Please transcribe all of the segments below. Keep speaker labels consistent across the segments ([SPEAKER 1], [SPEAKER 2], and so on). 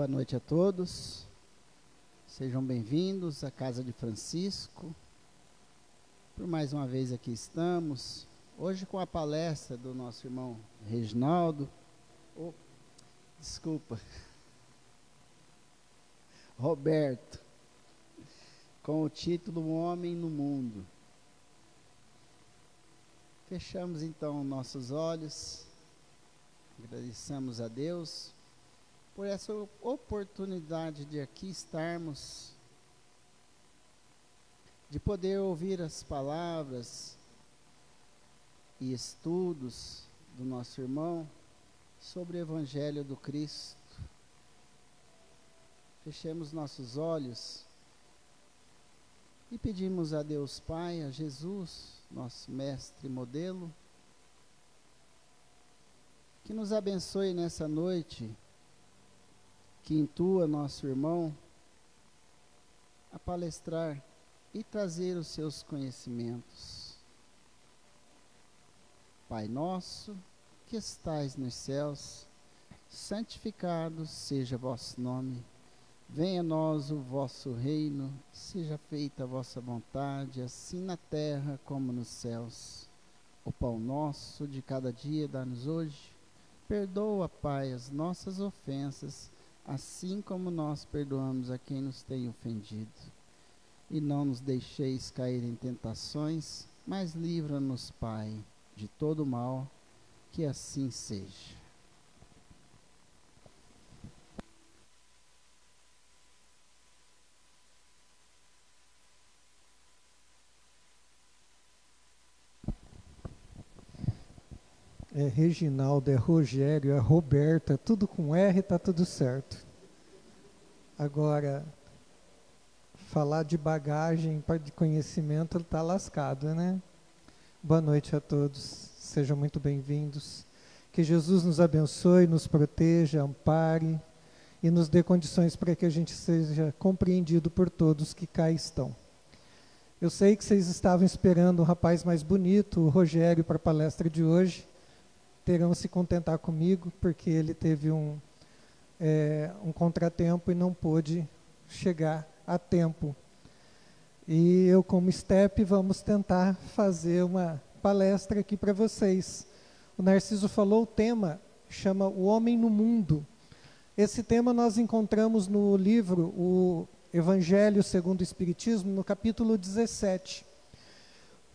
[SPEAKER 1] Boa noite a todos. Sejam bem-vindos à Casa de Francisco. Por mais uma vez aqui estamos. Hoje com a palestra do nosso irmão Reginaldo. Roberto. Com o título O Homem no Mundo. Fechamos então nossos olhos. Agradecemos a Deus por essa oportunidade de aqui estarmos, de poder ouvir as palavras e estudos do nosso irmão sobre o Evangelho do Cristo. Fechemos nossos olhos e pedimos a Deus Pai, a Jesus, nosso mestre e modelo, que nos abençoe nessa noite, que intua nosso irmão a palestrar e trazer os seus conhecimentos. Pai nosso, que estais nos céus, santificado seja vosso nome. Venha a nós o vosso reino, seja feita a vossa vontade, assim na terra como nos céus. O pão nosso de cada dia dá-nos hoje. Perdoa, Pai, as nossas ofensas, assim como nós perdoamos a quem nos tem ofendido. E não nos deixeis cair em tentações, mas livra-nos, Pai, de todo mal, que assim seja.
[SPEAKER 2] É Reginaldo, é Rogério, é Roberta, tudo com R, tá tudo certo. Agora, falar de bagagem, de conhecimento, ele tá lascado, né? Boa noite a todos, sejam muito bem-vindos. Que Jesus nos abençoe, nos proteja, ampare e nos dê condições para que a gente seja compreendido por todos que cá estão. Eu sei que vocês estavam esperando um rapaz mais bonito, o Rogério, para a palestra de hoje. Terão se contentar comigo, porque ele teve um contratempo e não pôde chegar a tempo. E eu, como STEP, vamos tentar fazer uma palestra aqui para vocês. O Narciso falou, o tema chama O Homem no Mundo. Esse tema nós encontramos no livro O Evangelho segundo o Espiritismo, no capítulo 17.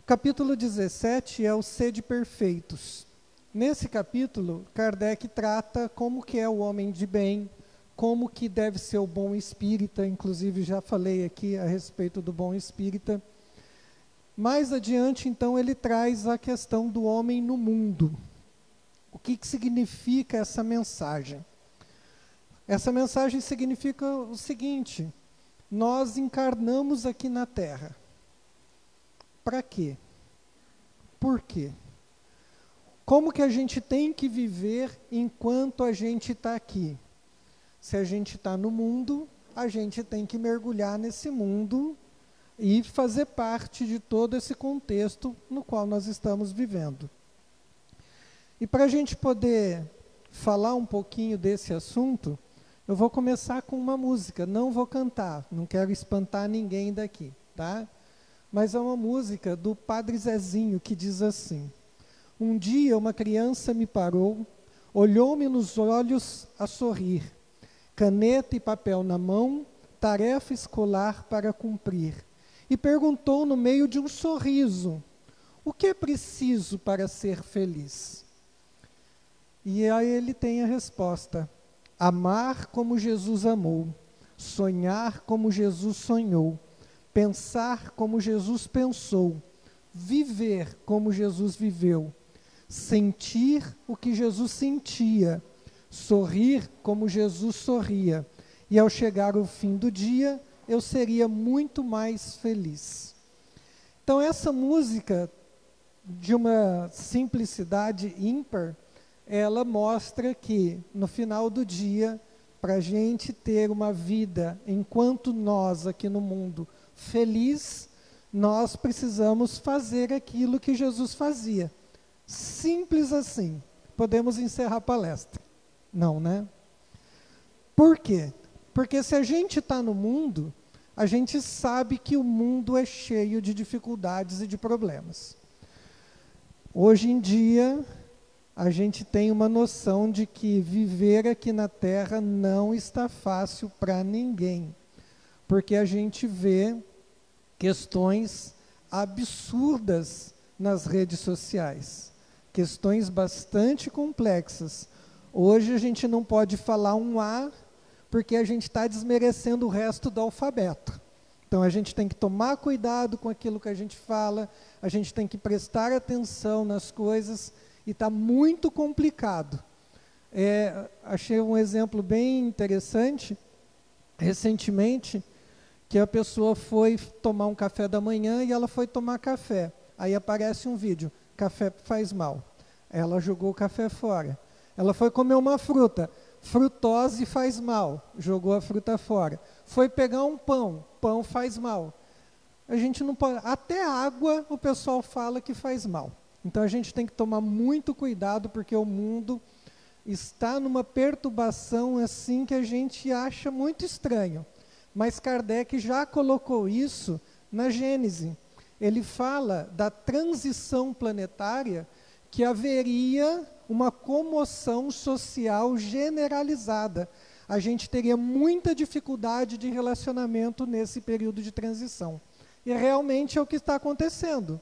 [SPEAKER 2] O capítulo 17 é o Sede Perfeitos. Nesse capítulo, Kardec trata como que é o homem de bem, como que deve ser o bom espírita, inclusive já falei aqui a respeito do bom espírita. Mais adiante, então, ele traz a questão do homem no mundo. O que significa essa mensagem? Essa mensagem significa o seguinte: nós encarnamos aqui na Terra. Para quê? Por quê? Como que a gente tem que viver enquanto a gente está aqui? Se a gente está no mundo, a gente tem que mergulhar nesse mundo e fazer parte de todo esse contexto no qual nós estamos vivendo. E para a gente poder falar um pouquinho desse assunto, eu vou começar com uma música. Não vou cantar, não quero espantar ninguém daqui, tá? Mas é uma música do Padre Zezinho que diz assim: um dia uma criança me parou, olhou-me nos olhos a sorrir, caneta e papel na mão, tarefa escolar para cumprir, e perguntou no meio de um sorriso: o que é preciso para ser feliz? E aí ele tem a resposta: amar como Jesus amou, sonhar como Jesus sonhou, pensar como Jesus pensou, viver como Jesus viveu, sentir o que Jesus sentia, sorrir como Jesus sorria, e ao chegar o fim do dia, eu seria muito mais feliz. Então essa música, de uma simplicidade ímpar, ela mostra que no final do dia, para a gente ter uma vida, enquanto nós aqui no mundo, feliz, nós precisamos fazer aquilo que Jesus fazia. Simples assim. Podemos encerrar a palestra. Não, né? Por quê? Porque se a gente está no mundo, a gente sabe que o mundo é cheio de dificuldades e de problemas. Hoje em dia, a gente tem uma noção de que viver aqui na Terra não está fácil para ninguém, porque a gente vê questões absurdas nas redes sociais, questões bastante complexas. Hoje a gente não pode falar um A, porque a gente está desmerecendo o resto do alfabeto. Então a gente tem que tomar cuidado com aquilo que a gente fala, a gente tem que prestar atenção nas coisas, e está muito complicado. Achei um exemplo bem interessante, recentemente, que a pessoa foi tomar um café da manhã e ela foi tomar café. Aí aparece um vídeo, café faz mal. Ela jogou o café fora. Ela foi comer uma fruta, frutose faz mal, jogou a fruta fora. Foi pegar um pão, pão faz mal. A gente não pode, até água o pessoal fala que faz mal. Então a gente tem que tomar muito cuidado, porque o mundo está numa perturbação assim que a gente acha muito estranho. Mas Kardec já colocou isso na Gênese. Ele fala da transição planetária, que haveria uma comoção social generalizada. A gente teria muita dificuldade de relacionamento nesse período de transição. E realmente é o que está acontecendo.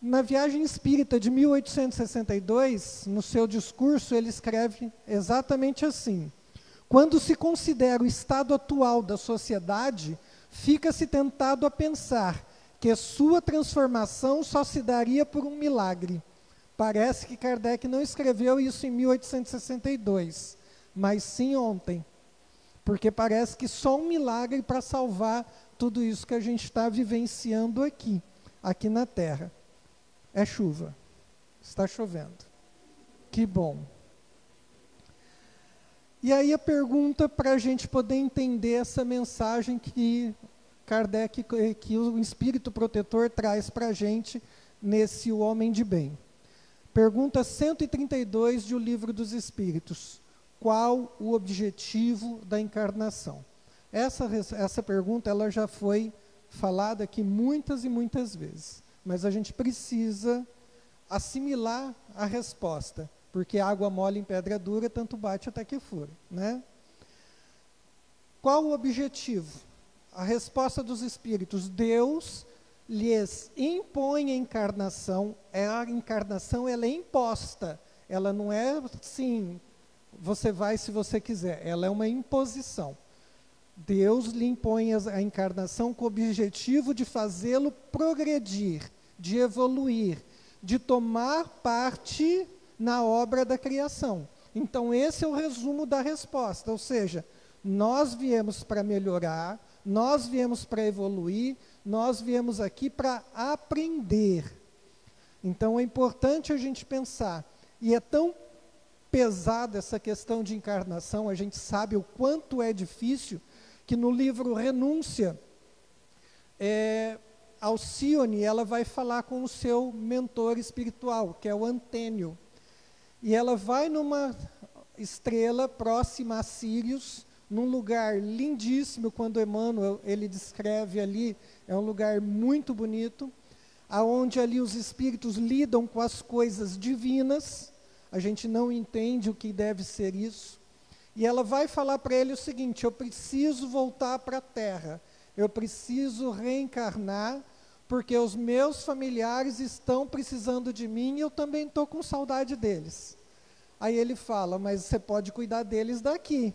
[SPEAKER 2] Na Viagem Espírita de 1862, no seu discurso, ele escreve exatamente assim: quando se considera o estado atual da sociedade, fica-se tentado a pensar que sua transformação só se daria por um milagre. Parece que Kardec não escreveu isso em 1862, mas sim ontem, porque parece que só um milagre para salvar tudo isso que a gente está vivenciando aqui na Terra. É chuva, está chovendo, que bom. E aí a pergunta para a gente poder entender essa mensagem que Kardec, que o Espírito Protetor traz para a gente nesse O Homem de Bem. Pergunta 132 de O Livro dos Espíritos: qual o objetivo da encarnação? Essa pergunta ela já foi falada aqui muitas e muitas vezes, mas a gente precisa assimilar a resposta, porque água mole em pedra dura, tanto bate até que fura, né? Qual o objetivo? A resposta dos Espíritos: Deus lhes impõe a encarnação. A encarnação ela é imposta, ela não é assim, você vai se você quiser, ela é uma imposição. Deus lhe impõe a encarnação com o objetivo de fazê-lo progredir, de evoluir, de tomar parte na obra da criação. Então esse é o resumo da resposta, ou seja, nós viemos para melhorar, nós viemos para evoluir, nós viemos aqui para aprender. Então é importante a gente pensar, e é tão pesada essa questão de encarnação, a gente sabe o quanto é difícil, que no livro Renúncia, Alcione, ela vai falar com o seu mentor espiritual, que é o Antênio. E ela vai numa estrela próxima a Sírius, num lugar lindíssimo, quando Emmanuel ele descreve ali, é um lugar muito bonito, aonde ali os espíritos lidam com as coisas divinas, a gente não entende o que deve ser isso. E ela vai falar para ele o seguinte: eu preciso voltar para a Terra, eu preciso reencarnar, porque os meus familiares estão precisando de mim e eu também estou com saudade deles. Aí ele fala: mas você pode cuidar deles daqui,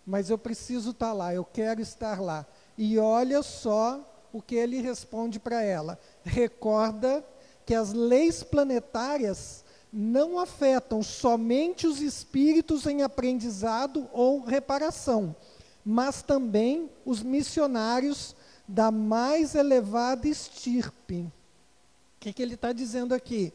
[SPEAKER 2] mas eu preciso estar lá, eu quero estar lá. E olha só o que ele responde para ela: recorda que as leis planetárias não afetam somente os espíritos em aprendizado ou reparação, mas também os missionários da mais elevada estirpe. O que ele está dizendo aqui?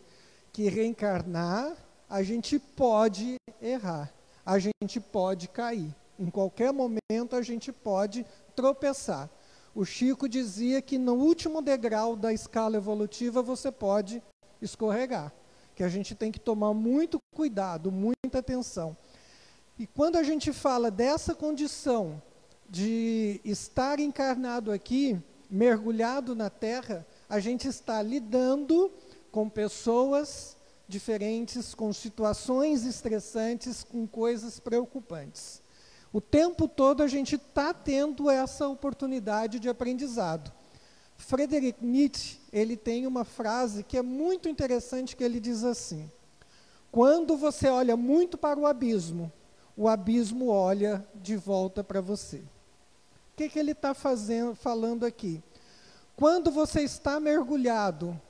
[SPEAKER 2] Que reencarnar, a gente pode errar, a gente pode cair. Em qualquer momento a gente pode tropeçar. O Chico dizia que no último degrau da escala evolutiva você pode escorregar, que a gente tem que tomar muito cuidado, muita atenção. E quando a gente fala dessa condição de estar encarnado aqui, mergulhado na Terra, a gente está lidando com pessoas diferentes, com situações estressantes, com coisas preocupantes. O tempo todo a gente está tendo essa oportunidade de aprendizado. Friedrich Nietzsche, ele tem uma frase que é muito interessante, que ele diz assim: quando você olha muito para o abismo olha de volta para você. O que ele está falando aqui? Quando você está mergulhado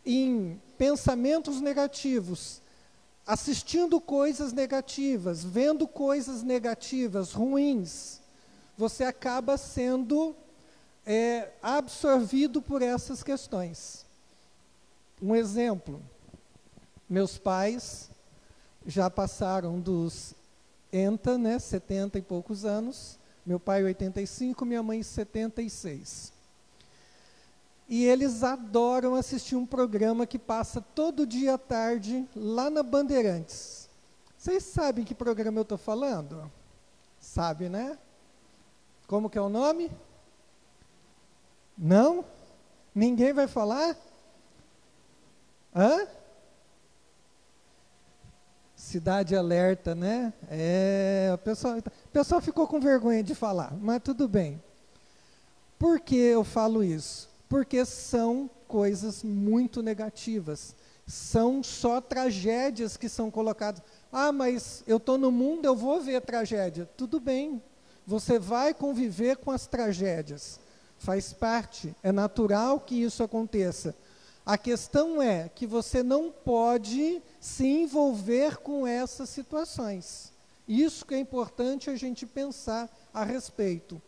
[SPEAKER 2] em pensamentos negativos, assistindo coisas negativas, vendo coisas negativas, ruins, você acaba sendo absorvido por essas questões. Um exemplo, meus pais já passaram dos 70 e poucos anos, meu pai 85, minha mãe 76. E eles adoram assistir um programa que passa todo dia à tarde, lá na Bandeirantes. Vocês sabem que programa eu estou falando? Sabe, né? Como que é o nome? Não? Ninguém vai falar? Hã? Cidade Alerta, né? O pessoal ficou com vergonha de falar, mas tudo bem. Por que eu falo isso? Porque são coisas muito negativas. São só tragédias que são colocadas. Ah, mas eu estou no mundo, eu vou ver tragédia. Tudo bem, você vai conviver com as tragédias. Faz parte, é natural que isso aconteça. A questão é que você não pode se envolver com essas situações. Isso que é importante a gente pensar a respeito.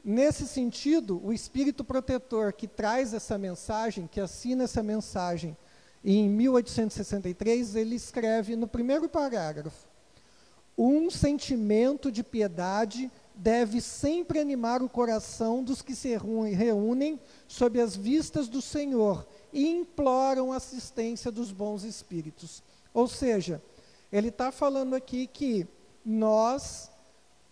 [SPEAKER 2] Nesse sentido, o espírito protetor que traz essa mensagem, que assina essa mensagem, em 1863, ele escreve no primeiro parágrafo: um sentimento de piedade deve sempre animar o coração dos que se reúnem sob as vistas do Senhor e imploram a assistência dos bons espíritos. Ou seja, ele está falando aqui que nós,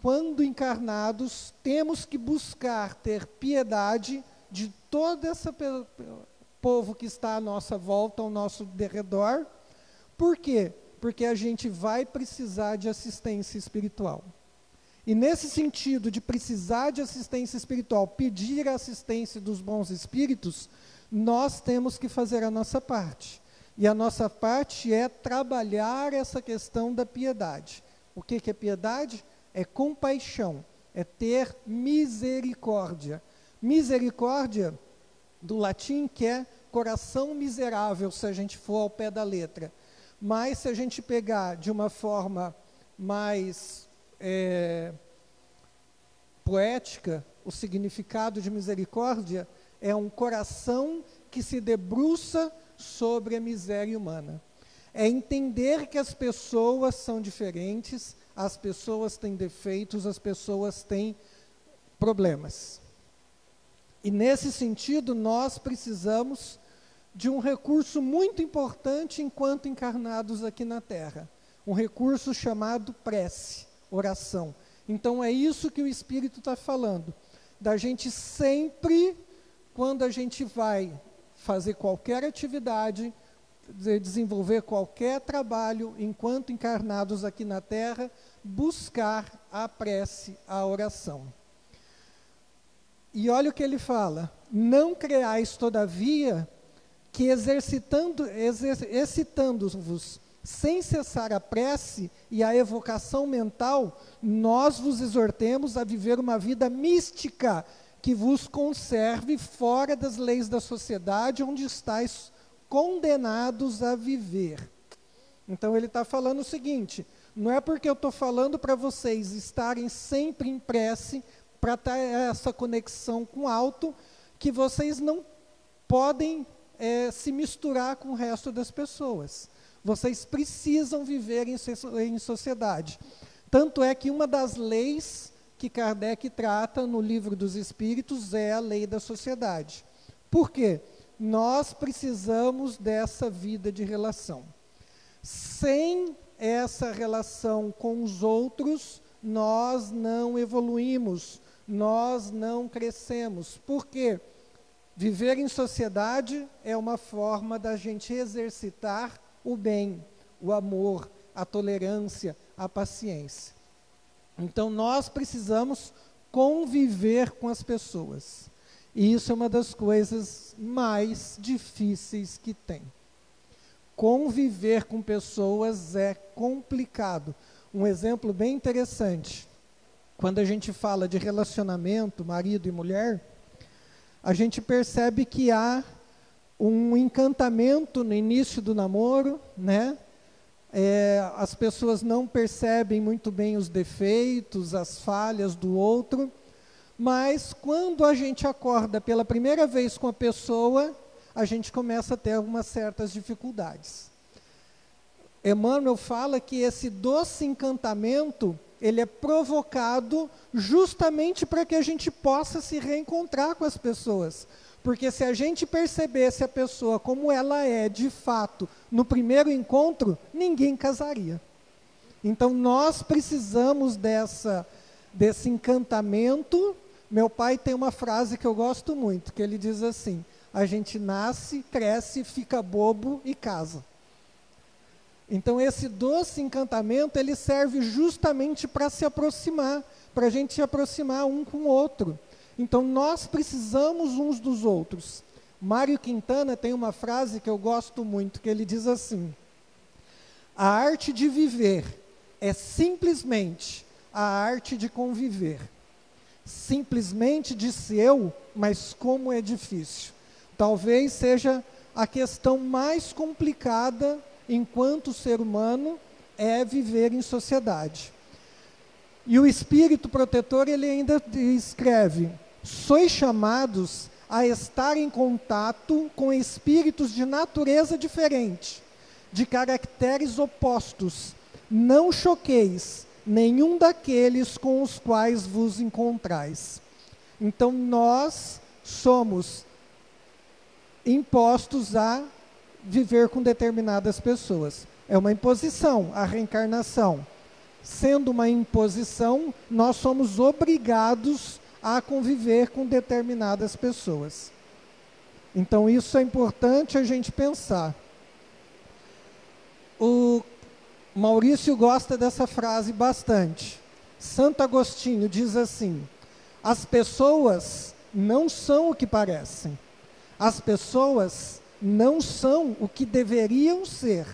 [SPEAKER 2] quando encarnados, temos que buscar ter piedade de todo esse povo que está à nossa volta, ao nosso derredor. Por quê? Porque a gente vai precisar de assistência espiritual. E nesse sentido de precisar de assistência espiritual, pedir a assistência dos bons espíritos, nós temos que fazer a nossa parte. E a nossa parte é trabalhar essa questão da piedade. O que é piedade? É compaixão, é ter misericórdia. Misericórdia, do latim, que é coração miserável, se a gente for ao pé da letra. Mas se a gente pegar de uma forma mais poética, o significado de misericórdia é um coração que se debruça sobre a miséria humana. É entender que as pessoas são diferentes, as pessoas têm defeitos, as pessoas têm problemas. E nesse sentido, nós precisamos de um recurso muito importante enquanto encarnados aqui na Terra. Um recurso chamado prece, oração. Então é isso que o Espírito está falando. Da gente sempre, quando a gente vai fazer qualquer atividade, desenvolver qualquer trabalho, enquanto encarnados aqui na Terra, buscar a prece, a oração. E olha o que ele fala: não creais, todavia, que excitando-vos sem cessar a prece e a evocação mental, nós vos exortemos a viver uma vida mística que vos conserve fora das leis da sociedade onde estáis condenados a viver. Então ele está falando o seguinte: não é porque eu estou falando para vocês estarem sempre em prece, para ter essa conexão com o alto, que vocês não podem se misturar com o resto das pessoas. Vocês precisam viver em sociedade. Tanto é que uma das leis que Kardec trata no Livro dos Espíritos é a lei da sociedade. Por quê? Nós precisamos dessa vida de relação. Sem essa relação com os outros, nós não evoluímos, nós não crescemos. Por quê? Viver em sociedade é uma forma da gente exercitar o bem, o amor, a tolerância, a paciência. Então, nós precisamos conviver com as pessoas. E isso é uma das coisas mais difíceis que tem. Conviver com pessoas é complicado. Um exemplo bem interessante. Quando a gente fala de relacionamento, marido e mulher, a gente percebe que há um encantamento no início do namoro, né? As pessoas não percebem muito bem os defeitos, as falhas do outro, mas quando a gente acorda pela primeira vez com a pessoa, a gente começa a ter algumas certas dificuldades. Emmanuel fala que esse doce encantamento, ele é provocado justamente para que a gente possa se reencontrar com as pessoas. Porque se a gente percebesse a pessoa como ela é, de fato, no primeiro encontro, ninguém casaria. Então, nós precisamos desse encantamento. Meu pai tem uma frase que eu gosto muito, que ele diz assim: a gente nasce, cresce, fica bobo e casa. Então, esse doce encantamento, ele serve justamente para se aproximar, para a gente se aproximar um com o outro. Então, nós precisamos uns dos outros. Mário Quintana tem uma frase que eu gosto muito, que ele diz assim: a arte de viver é simplesmente a arte de conviver. Simplesmente disse eu, mas como é difícil. Talvez seja a questão mais complicada enquanto ser humano é viver em sociedade. E o espírito protetor, ele ainda escreve: sois chamados a estar em contato com espíritos de natureza diferente, de caracteres opostos. Não choqueis nenhum daqueles com os quais vos encontrais. Então, nós somos impostos a viver com determinadas pessoas. É uma imposição, a reencarnação. Sendo uma imposição, nós somos obrigados a conviver com determinadas pessoas. Então, isso é importante a gente pensar. O Maurício gosta dessa frase bastante. Santo Agostinho diz assim: as pessoas não são o que parecem. As pessoas não são o que deveriam ser.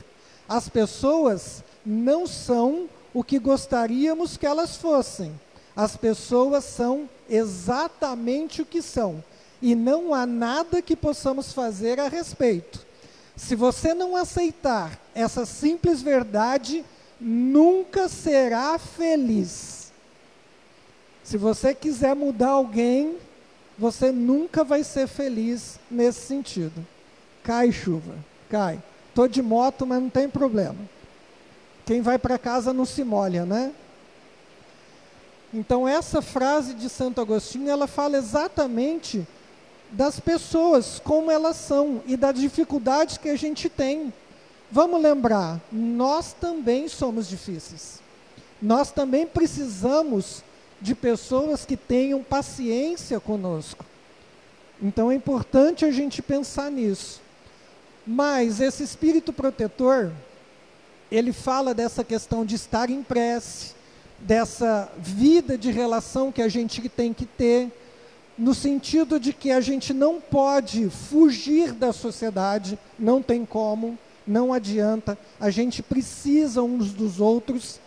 [SPEAKER 2] As pessoas não são o que gostaríamos que elas fossem. As pessoas são exatamente o que são. E não há nada que possamos fazer a respeito. Se você não aceitar essa simples verdade, nunca será feliz. Se você quiser mudar alguém, você nunca vai ser feliz nesse sentido. Cai chuva, cai. Estou de moto, mas não tem problema. Quem vai para casa não se molha, né? Então, essa frase de Santo Agostinho, ela fala exatamente das pessoas, como elas são, e das dificuldades que a gente tem. Vamos lembrar, nós também somos difíceis. Nós também precisamos de pessoas que tenham paciência conosco. Então, é importante a gente pensar nisso. Mas esse espírito protetor, ele fala dessa questão de estar em prece, dessa vida de relação que a gente tem que ter, no sentido de que a gente não pode fugir da sociedade, não tem como, não adianta, a gente precisa uns dos outros.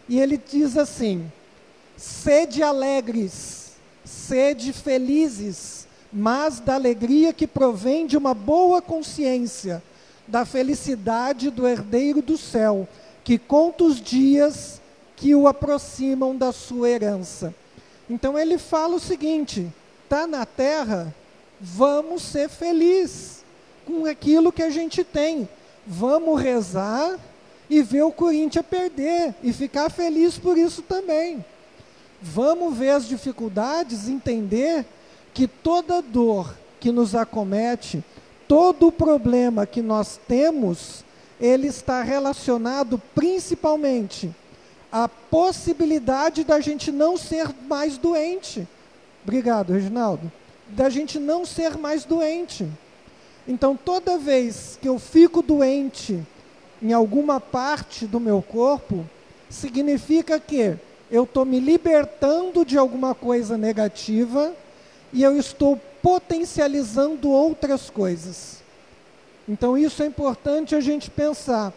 [SPEAKER 2] E ele diz assim: sede alegres, sede felizes, mas da alegria que provém de uma boa consciência, da felicidade do herdeiro do céu, que conta os dias que o aproximam da sua herança. Então ele fala o seguinte: está na terra, vamos ser felizes com aquilo que a gente tem. Vamos rezar e ver o Corinthians perder e ficar feliz por isso também. Vamos ver as dificuldades, entender que toda dor que nos acomete, todo o problema que nós temos, ele está relacionado principalmente à possibilidade da gente não ser mais doente. Obrigado, Reginaldo. Da gente não ser mais doente. Então, toda vez que eu fico doente em alguma parte do meu corpo, significa que eu estou me libertando de alguma coisa negativa e eu estou potencializando outras coisas. Então, isso é importante a gente pensar.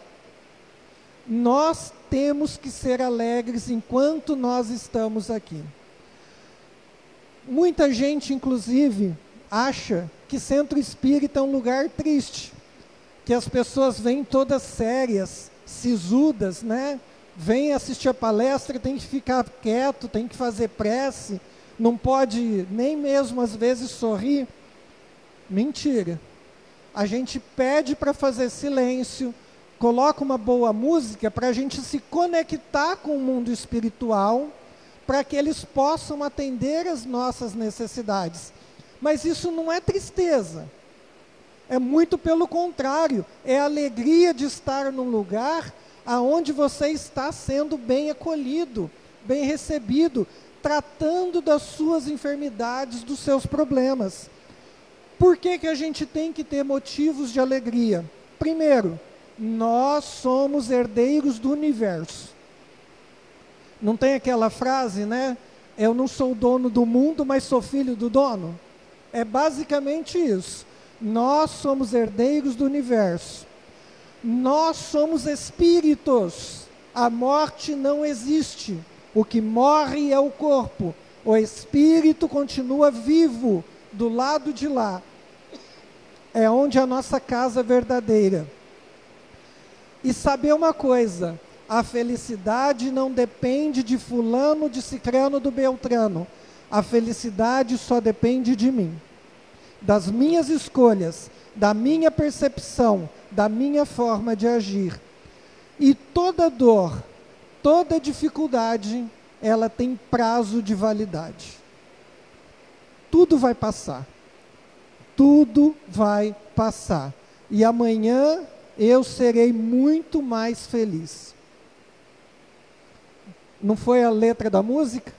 [SPEAKER 2] Nós temos que ser alegres enquanto nós estamos aqui. Muita gente, inclusive, acha que centro espírita é um lugar triste, que as pessoas vêm todas sérias, sisudas, né? Vêm assistir a palestra, tem que ficar quieto, tem que fazer prece, não pode nem mesmo às vezes sorrir. Mentira. A gente pede para fazer silêncio, coloca uma boa música para a gente se conectar com o mundo espiritual, para que eles possam atender as nossas necessidades. Mas isso não é tristeza. É muito pelo contrário, é a alegria de estar num lugar aonde você está sendo bem acolhido, bem recebido, tratando das suas enfermidades, dos seus problemas. Por que que a gente tem que ter motivos de alegria? Primeiro, nós somos herdeiros do universo. Não tem aquela frase, né? Eu não sou o dono do mundo, mas sou filho do dono. É basicamente isso. Nós somos herdeiros do universo. Nós somos espíritos. A morte não existe. O que morre é o corpo. O espírito continua vivo do lado de lá. É onde a nossa casa é verdadeira. E saber uma coisa, a felicidade não depende de fulano, de cicrano, do beltrano. A felicidade só depende de mim, das minhas escolhas, da minha percepção, da minha forma de agir. E toda dor, toda dificuldade, ela tem prazo de validade. Tudo vai passar. Tudo vai passar. E amanhã eu serei muito mais feliz. Não foi a letra da música?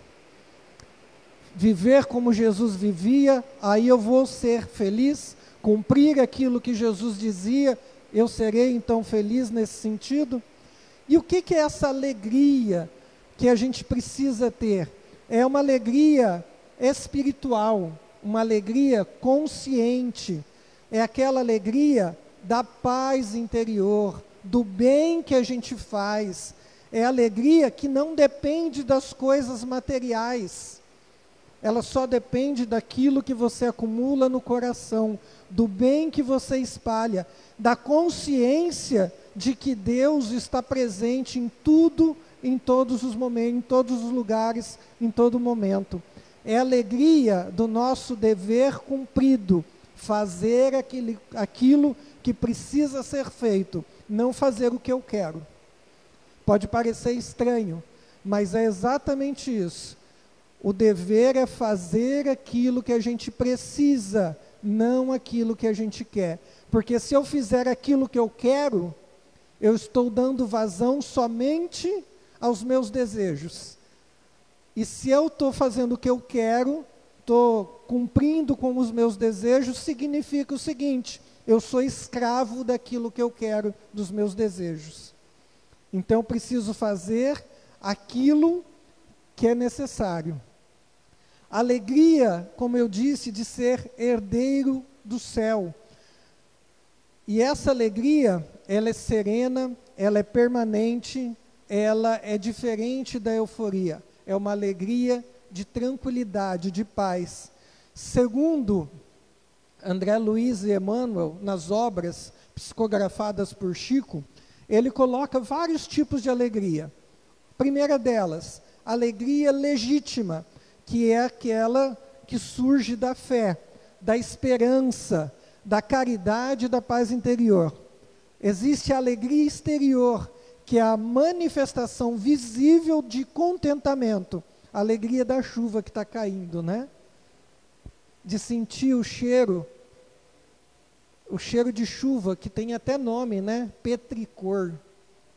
[SPEAKER 2] Viver como Jesus vivia, aí eu vou ser feliz, cumprir aquilo que Jesus dizia, eu serei então feliz nesse sentido. E o que é essa alegria que a gente precisa ter? É uma alegria espiritual, uma alegria consciente, é aquela alegria da paz interior, do bem que a gente faz, é alegria que não depende das coisas materiais, ela só depende daquilo que você acumula no coração, do bem que você espalha, da consciência de que Deus está presente em tudo, em todos os momentos, em todos os lugares, em todo momento. É a alegria do nosso dever cumprido, fazer aquilo que precisa ser feito, não fazer o que eu quero. Pode parecer estranho, mas é exatamente isso. O dever é fazer aquilo que a gente precisa, não aquilo que a gente quer. Porque se eu fizer aquilo que eu quero, eu estou dando vazão somente aos meus desejos. E se eu estou fazendo o que eu quero, estou cumprindo com os meus desejos, significa o seguinte: eu sou escravo daquilo que eu quero, dos meus desejos. Então eu preciso fazer aquilo que é necessário. Alegria, como eu disse, de ser herdeiro do céu. E essa alegria, ela é serena, ela é permanente, ela é diferente da euforia. É uma alegria de tranquilidade, de paz. Segundo André Luiz e Emmanuel, nas obras psicografadas por Chico, ele coloca vários tipos de alegria. Primeira delas, alegria legítima, que é aquela que surge da fé, da esperança, da caridade e da paz interior. Existe a alegria exterior, que é a manifestação visível de contentamento, a alegria da chuva que está caindo, né? De sentir o cheiro o cheiro de chuva, que tem até nome, né? Petricor.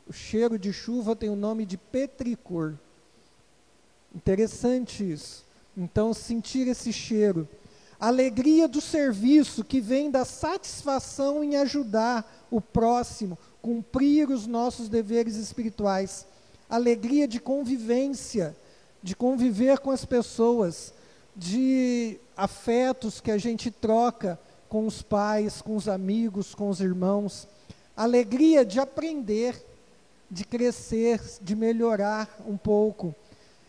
[SPEAKER 2] O cheiro de chuva tem o nome de petricor. Interessante isso. Então, sentir esse cheiro. Alegria do serviço, que vem da satisfação em ajudar o próximo, cumprir os nossos deveres espirituais. Alegria de convivência, de conviver com as pessoas, de afetos que a gente troca com os pais, com os amigos, com os irmãos. Alegria de aprender, de crescer, de melhorar um pouco.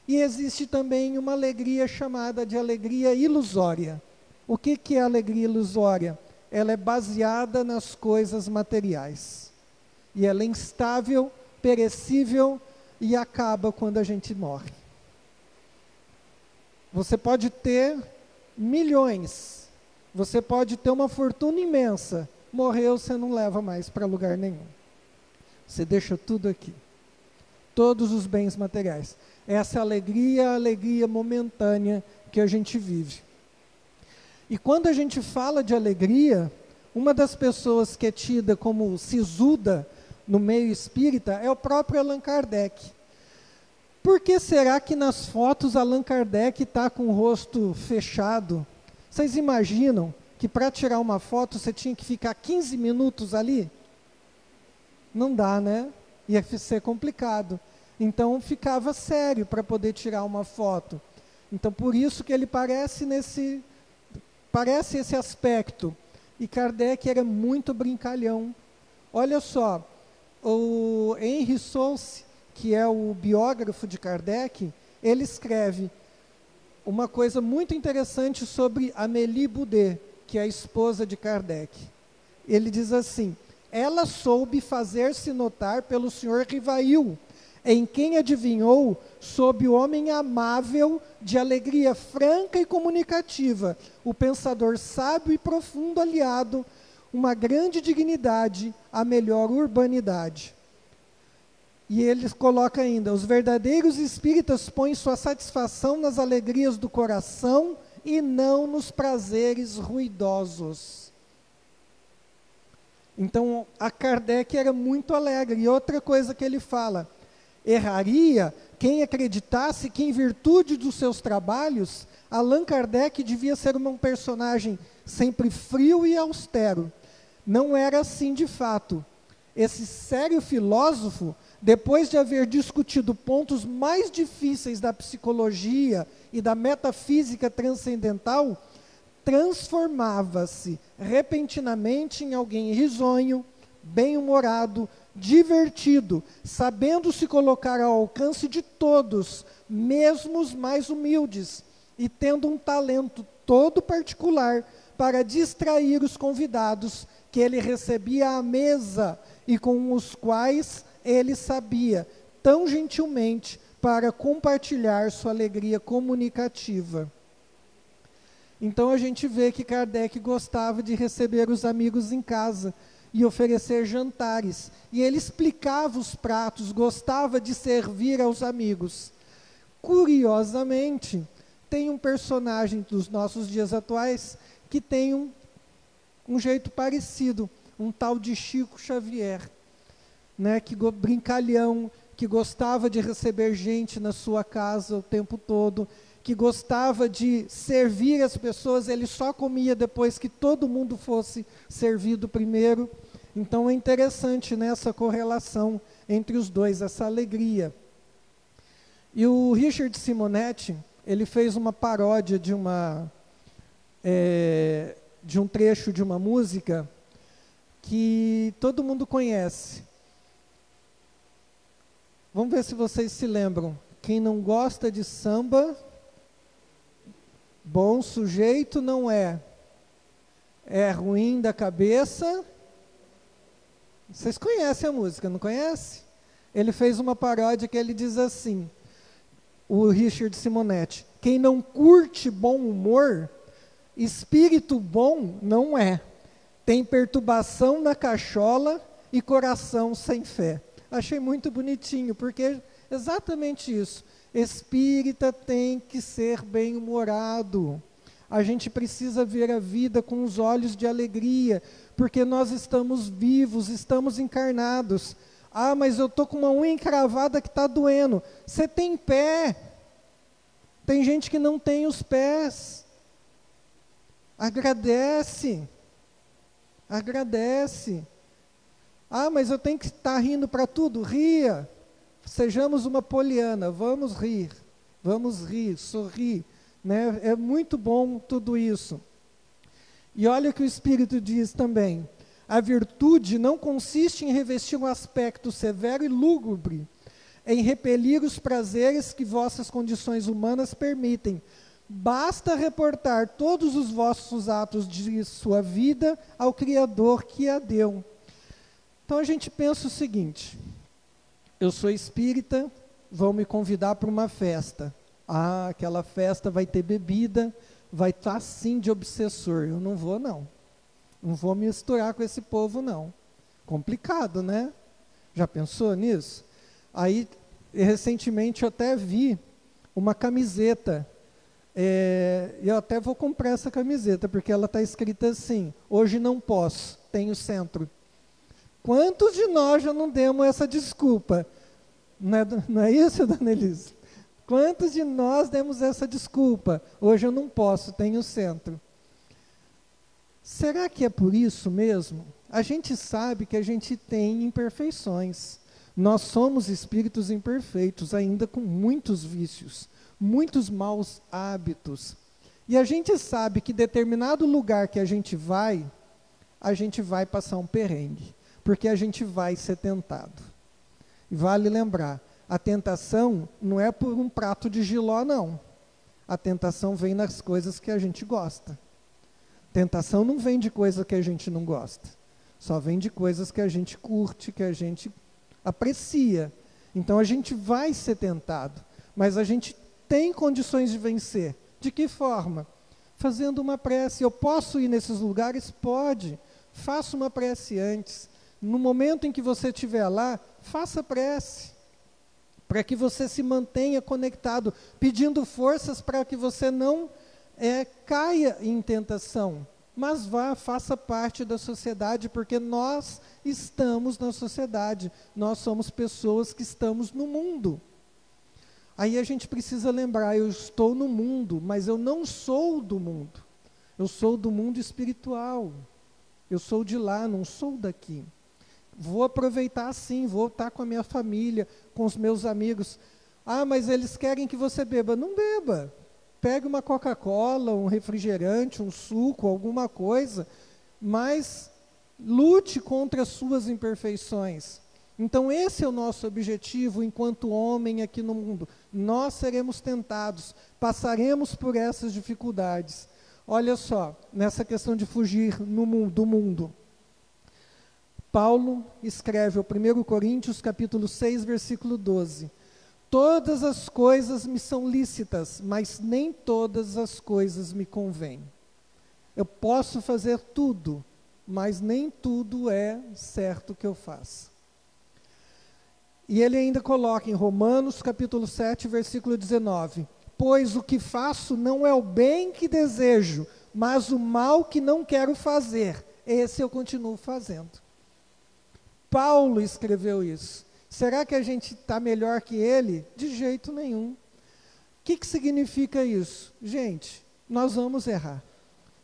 [SPEAKER 2] E existe também uma alegria chamada de alegria ilusória. O que é a alegria ilusória? Ela é baseada nas coisas materiais. E ela é instável, perecível e acaba quando a gente morre. Você pode ter milhões, você pode ter uma fortuna imensa, morreu, você não leva mais para lugar nenhum. Você deixa tudo aqui. Todos os bens materiais. Essa é a alegria momentânea que a gente vive. E quando a gente fala de alegria, uma das pessoas que é tida como sisuda no meio espírita é o próprio Allan Kardec. Por que será que nas fotos Allan Kardec está com o rosto fechado? Vocês imaginam que para tirar uma foto você tinha que ficar 15 minutos ali? Não dá, né? Ia ser complicado. Então ficava sério para poder tirar uma foto. Então por isso que ele parece esse aspecto. E Kardec era muito brincalhão. Olha só, o Henri Sousse, que é o biógrafo de Kardec, ele escreve uma coisa muito interessante sobre Amélie Boudet, que é a esposa de Kardec. Ele diz assim: ela soube fazer-se notar pelo Sr. Rivail, em quem adivinhou sob o homem amável, de alegria franca e comunicativa, o pensador sábio e profundo aliado, uma grande dignidade, a melhor urbanidade. E ele coloca ainda: os verdadeiros espíritas põem sua satisfação nas alegrias do coração e não nos prazeres ruidosos. Então, a Kardec era muito alegre. E outra coisa que ele fala: erraria quem acreditasse que, em virtude dos seus trabalhos, Allan Kardec devia ser um personagem sempre frio e austero. Não era assim de fato. Esse sério filósofo, depois de haver discutido pontos mais difíceis da psicologia e da metafísica transcendental, transformava-se repentinamente em alguém risonho, bem-humorado, divertido, sabendo se colocar ao alcance de todos, mesmo os mais humildes, e tendo um talento todo particular para distrair os convidados que ele recebia à mesa e com os quais ele sabia, tão gentilmente, para compartilhar sua alegria comunicativa. Então a gente vê que Kardec gostava de receber os amigos em casa e oferecer jantares. E ele explicava os pratos, gostava de servir aos amigos. Curiosamente, tem um personagem dos nossos dias atuais que tem um jeito parecido, um tal de Chico Xavier, né, que brincalhão, que gostava de receber gente na sua casa o tempo todo, que gostava de servir as pessoas. Ele só comia depois que todo mundo fosse servido primeiro. Então é interessante nessa correlação entre os dois, essa alegria. E o Richard Simonetti, ele fez uma paródia de um trecho de uma música que todo mundo conhece. Vamos ver se vocês se lembram. Quem não gosta de samba, bom sujeito não é. É ruim da cabeça. Vocês conhecem a música, não conhece? Ele fez uma paródia que ele diz assim, o Richard Simonetti: quem não curte bom humor, espírito bom não é. Tem perturbação na cachola e coração sem fé. Achei muito bonitinho, porque exatamente isso. Espírita tem que ser bem-humorado. A gente precisa ver a vida com os olhos de alegria, porque nós estamos vivos, estamos encarnados. Ah, mas eu estou com uma unha encravada que está doendo. Você tem pé. Tem gente que não tem os pés. Agradece. Agradece. Ah, mas eu tenho que estar rindo para tudo. Ria. Sejamos uma poliana. Vamos rir, sorrir. Né? É muito bom tudo isso. E olha o que o Espírito diz também. A virtude não consiste em revestir um aspecto severo e lúgubre, em repelir os prazeres que vossas condições humanas permitem. Basta reportar todos os vossos atos de sua vida ao Criador que a deu. Então a gente pensa o seguinte: eu sou espírita, vão me convidar para uma festa. Ah, aquela festa vai ter bebida, vai estar assim de obsessor. Eu não vou, não. Não vou me misturar com esse povo, não. Complicado, né? Já pensou nisso? Aí, recentemente, eu até vi uma camiseta. Eu até vou comprar essa camiseta, porque ela está escrita assim: hoje não posso, tenho centro. Quantos de nós já não demos essa desculpa? Não é isso, dona Elisa? Quantos de nós demos essa desculpa? Hoje eu não posso, tenho centro. Será que é por isso mesmo? A gente sabe que a gente tem imperfeições. Nós somos espíritos imperfeitos, ainda com muitos vícios, muitos maus hábitos. E a gente sabe que determinado lugar que a gente vai passar um perrengue, porque a gente vai ser tentado. E vale lembrar, a tentação não é por um prato de jiló, não. A tentação vem nas coisas que a gente gosta. Tentação não vem de coisa que a gente não gosta. Só vem de coisas que a gente curte, que a gente aprecia. Então a gente vai ser tentado, mas a gente tem condições de vencer. De que forma? Fazendo uma prece. Eu posso ir nesses lugares? Pode. Faça uma prece antes. No momento em que você estiver lá, faça prece, para que você se mantenha conectado, pedindo forças para que você não caia em tentação. Mas faça parte da sociedade, porque nós estamos na sociedade, nós somos pessoas que estamos no mundo. Aí a gente precisa lembrar, eu estou no mundo, mas eu não sou do mundo. Eu sou do mundo espiritual. Eu sou de lá, não sou daqui. Vou aproveitar sim, vou estar com a minha família, com os meus amigos. Ah, mas eles querem que você beba. Não beba. Pegue uma Coca-Cola, um refrigerante, um suco, alguma coisa, mas lute contra as suas imperfeições. Então esse é o nosso objetivo enquanto homem aqui no mundo. Nós seremos tentados, passaremos por essas dificuldades. Olha só, nessa questão de fugir do mundo. Paulo escreve ao 1 Coríntios, capítulo 6, versículo 12. Todas as coisas me são lícitas, mas nem todas as coisas me convêm. Eu posso fazer tudo, mas nem tudo é certo que eu faça. E ele ainda coloca em Romanos, capítulo 7, versículo 19. Pois o que faço não é o bem que desejo, mas o mal que não quero fazer, esse eu continuo fazendo. Paulo escreveu isso. Será que a gente está melhor que ele? De jeito nenhum. O que significa isso? Gente, nós vamos errar.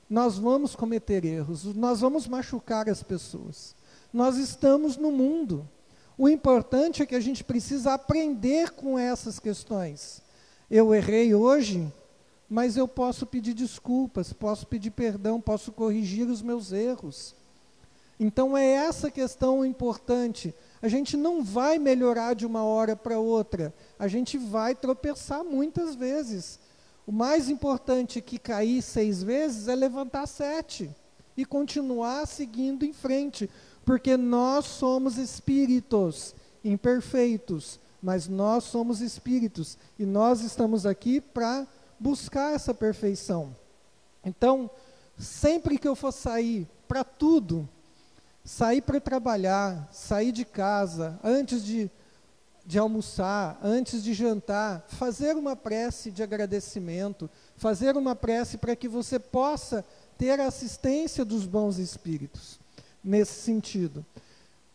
[SPEAKER 2] Nós vamos cometer erros. Nós vamos machucar as pessoas. Nós estamos no mundo. O importante é que a gente precisa aprender com essas questões. Eu errei hoje, mas eu posso pedir desculpas, posso pedir perdão, posso corrigir os meus erros. Então é essa questão importante. A gente não vai melhorar de uma hora para outra. A gente vai tropeçar muitas vezes. O mais importante que cair 6 vezes é levantar 7 e continuar seguindo em frente. Porque nós somos espíritos imperfeitos, mas nós somos espíritos. E nós estamos aqui para buscar essa perfeição. Então, sempre que eu for sair para tudo, sair para trabalhar, sair de casa, antes de de almoçar, antes de jantar, fazer uma prece de agradecimento, fazer uma prece para que você possa ter a assistência dos bons espíritos, nesse sentido.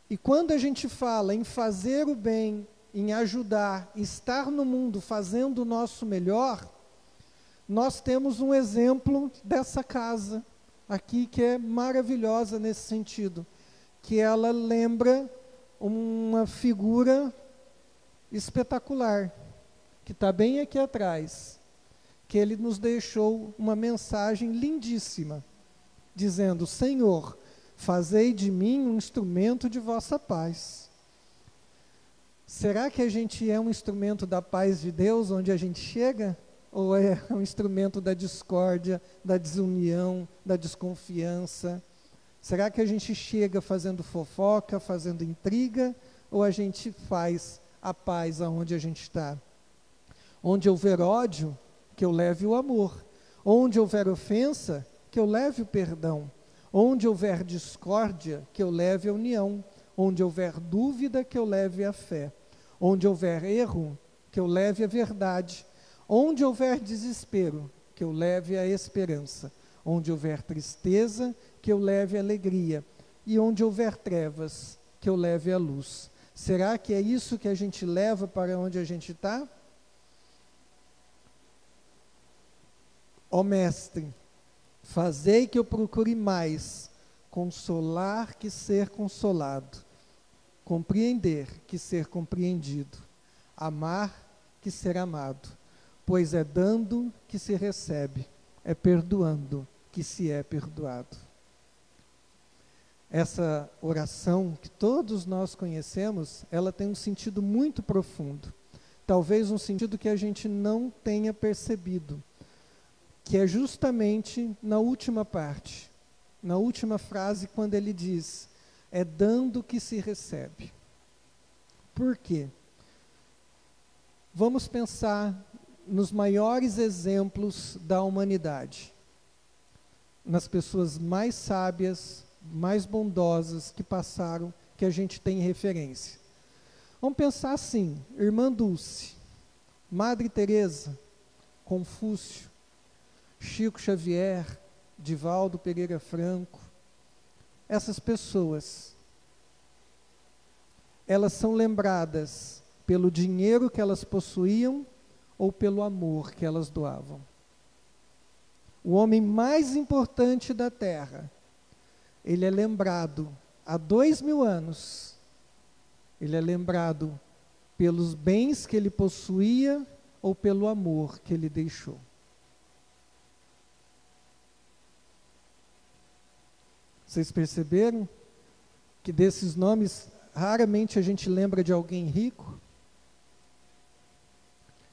[SPEAKER 2] E quando a gente fala em fazer o bem, em ajudar, estar no mundo fazendo o nosso melhor, nós temos um exemplo dessa casa aqui que é maravilhosa nesse sentido, que ela lembra uma figura espetacular, que está bem aqui atrás, que ele nos deixou uma mensagem lindíssima, dizendo: Senhor, fazei de mim um instrumento de vossa paz. Será que a gente é um instrumento da paz de Deus onde a gente chega? Ou é um instrumento da discórdia, da desunião, da desconfiança? Será que a gente chega fazendo fofoca, fazendo intriga? Ou a gente faz a paz aonde a gente está? Onde houver ódio, que eu leve o amor. Onde houver ofensa, que eu leve o perdão. Onde houver discórdia, que eu leve a união. Onde houver dúvida, que eu leve a fé. Onde houver erro, que eu leve a verdade. Onde houver desespero, que eu leve a esperança. Onde houver tristeza, que eu leve a alegria. E onde houver trevas, que eu leve a luz. Será que é isso que a gente leva para onde a gente está? Ó Mestre, fazei que eu procure mais consolar que ser consolado, compreender que ser compreendido, amar que ser amado, pois é dando que se recebe, é perdoando que se é perdoado. Essa oração que todos nós conhecemos, ela tem um sentido muito profundo. Talvez um sentido que a gente não tenha percebido, que é justamente na última parte, na última frase, quando ele diz: é dando que se recebe. Por quê? Vamos pensar nos maiores exemplos da humanidade, nas pessoas mais sábias, mais bondosas que passaram, que a gente tem referência. Vamos pensar assim: Irmã Dulce, Madre Teresa, Confúcio, Chico Xavier, Divaldo Pereira Franco. Essas pessoas, elas são lembradas pelo dinheiro que elas possuíam ou pelo amor que elas doavam. O homem mais importante da Terra, ele é lembrado há 2000 anos, ele é lembrado pelos bens que ele possuía ou pelo amor que ele deixou. Vocês perceberam que desses nomes, raramente a gente lembra de alguém rico?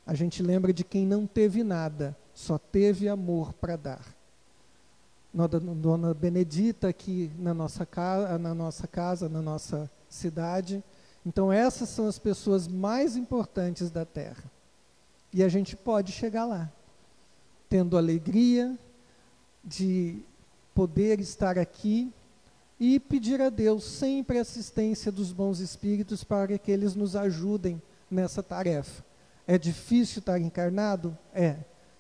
[SPEAKER 2] A gente lembra de quem não teve nada, só teve amor para dar. Dona Benedita aqui na nossa casa, na nossa cidade. Então essas são as pessoas mais importantes da Terra. E a gente pode chegar lá, tendo alegria de poder estar aqui e pedir a Deus sempre a assistência dos bons espíritos para que eles nos ajudem nessa tarefa. É difícil estar encarnado? É.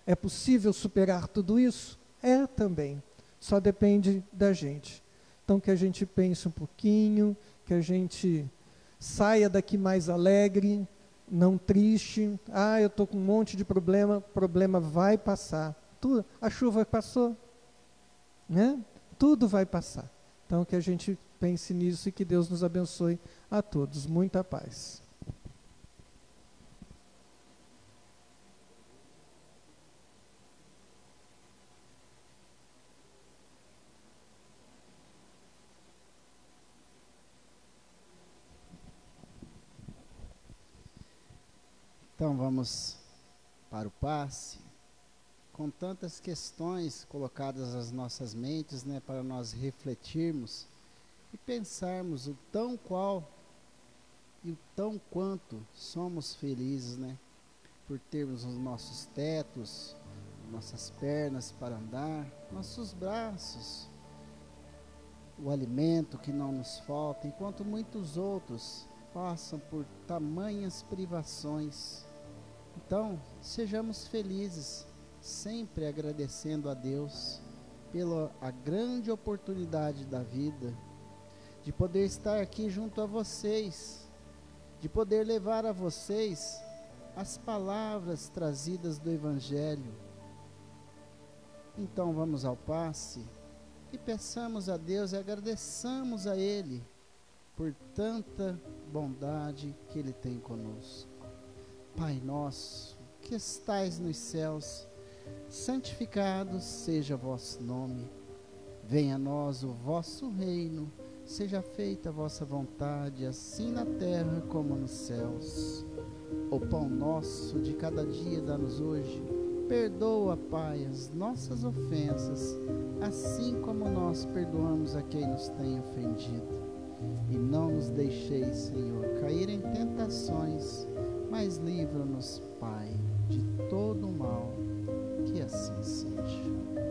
[SPEAKER 2] É possível superar tudo isso? É também. Só depende da gente. Então que a gente pense um pouquinho, que a gente saia daqui mais alegre, não triste. Ah, eu estou com um monte de problema vai passar. A chuva passou, né? Tudo vai passar. Então que a gente pense nisso e que Deus nos abençoe a todos. Muita paz.
[SPEAKER 1] Então vamos para o passe, com tantas questões colocadas às nossas mentes, né, para nós refletirmos e pensarmos o tão qual e o tão quanto somos felizes, né, por termos os nossos tetos, nossas pernas para andar, nossos braços, o alimento que não nos falta, enquanto muitos outros passam por tamanhas privações. Então, sejamos felizes, sempre agradecendo a Deus pela a grande oportunidade da vida, de poder estar aqui junto a vocês, de poder levar a vocês as palavras trazidas do Evangelho. Então vamos ao passe e peçamos a Deus e agradeçamos a Ele por tanta bondade que Ele tem conosco. Pai nosso, que estais nos céus, santificado seja vosso nome. Venha a nós o vosso reino, seja feita a vossa vontade, assim na terra como nos céus. O pão nosso de cada dia dá-nos hoje. Perdoa, Pai, as nossas ofensas, assim como nós perdoamos a quem nos tem ofendido. E não nos deixeis, Senhor, cair em tentações, mas livra-nos, Pai, de todo o mal, que assim seja.